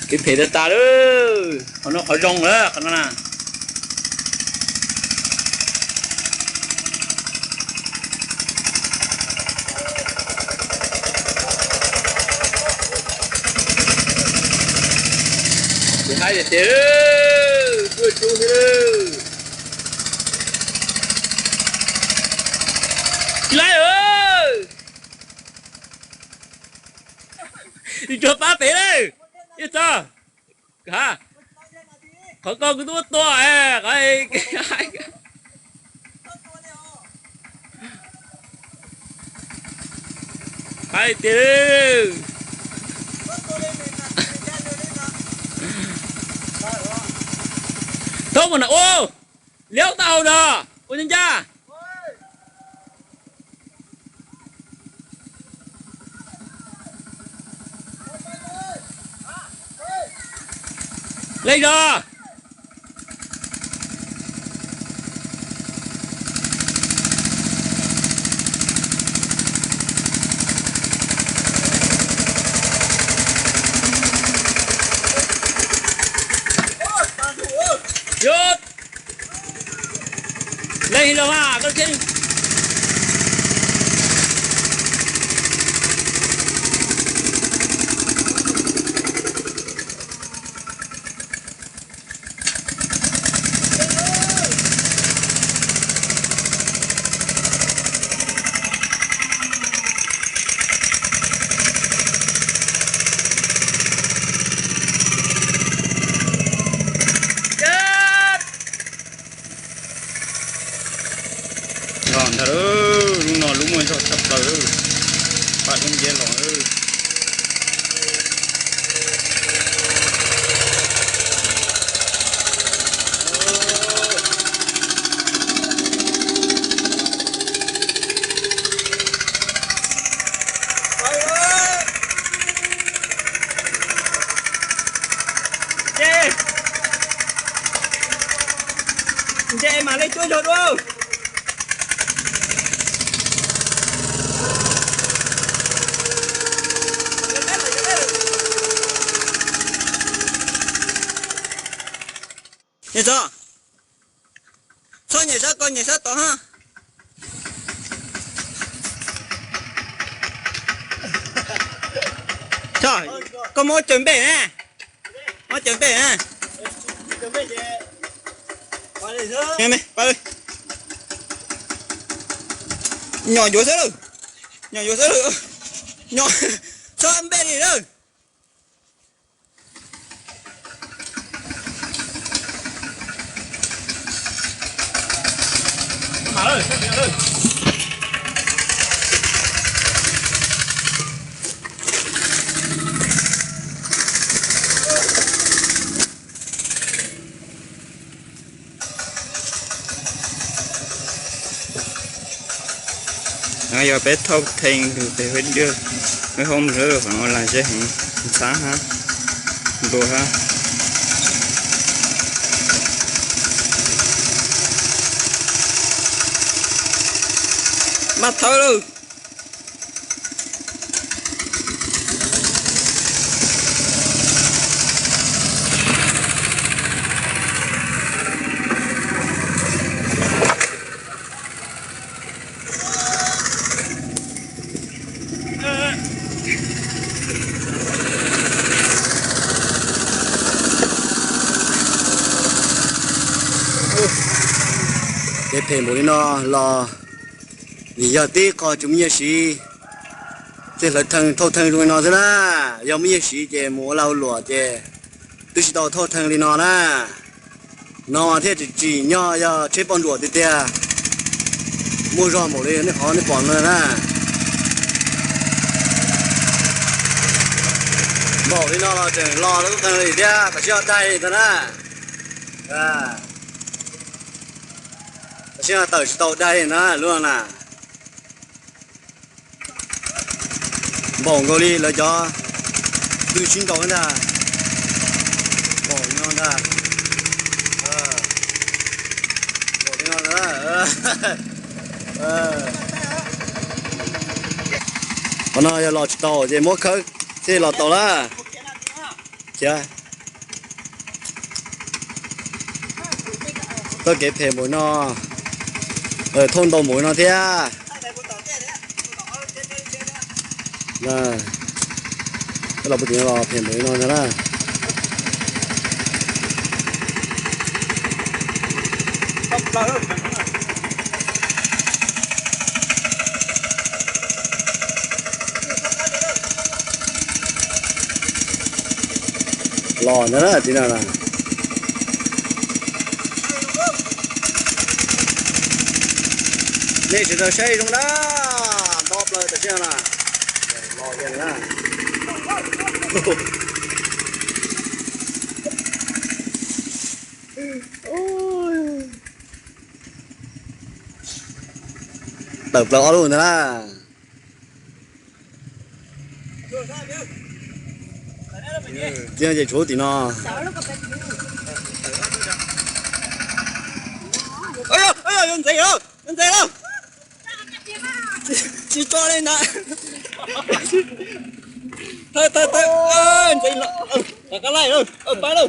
cái phê ta đó nó khỏi rong nữa con nè hai để tiêu đuôi chú tiêu lại ơi đi cho ba té đây biết sao hả có con cái to à cái hai tiêu không mà ô liễu tàu nè ô nhân gia lên rồi Dốt lên rồi mà con kia còn thở lúc nào lúc mới sắp tới bạn không dễ lỏng Chị mà lấy chuối rồi đúng không? Nhảy sao? Sao nhảy sao con nhảy sao to ha? Trời, con mua chuẩn bị nè. Mua chuẩn bị nè. Chuẩn bị gì? Qua đây chứ. Nghe mày, qua đây. Nhỏ vô sao đâu? Nhỏ vô sao đâu? Nhỏ, sao em bé đi đâu? Mà ơi, ơi. Bây giờ bé thâu thành thì phải đưa mấy hôm nữa phải ngồi lại chứ sáng ha đồ ha bắt thôi luôn để phê một nó lo vì giờ tí có chúng nhiều gì thì là thằng thâu thằng rồi nó thế na giờ mấy gì chứ mua lâu lúa chứ tôi chỉ tao thâu thằng đi nó na nó thế chỉ nhỏ giờ chế bọn ruột thì tia mua rau một đi nó khó nó bỏ nữa na bỏ đi nó là chừng lo nó thằng gì tia phải cho tay thế na chứ tàu tàu đây nó luôn nè bỏ ngồi đi là cho từ chín tàu ra bỏ nhau ra bỏ nhau ra con nào giờ lọt tàu thì mỗi khơi thì lọt tàu lá chưa tôi kể phê mũi nó ở thôn đầu mũi nó thế à nè cái là một tiếng là phê mũi nó thế nào lò nữa đó tí nào là đây chỉ là xây trong đó đọp lời từ trên là lò vậy nữa tập lò luôn đó là chưa về chỗ thì nó ơi anh thấy đâu chỉ cho lên nè thôi anh thấy là cái này đâu bay đâu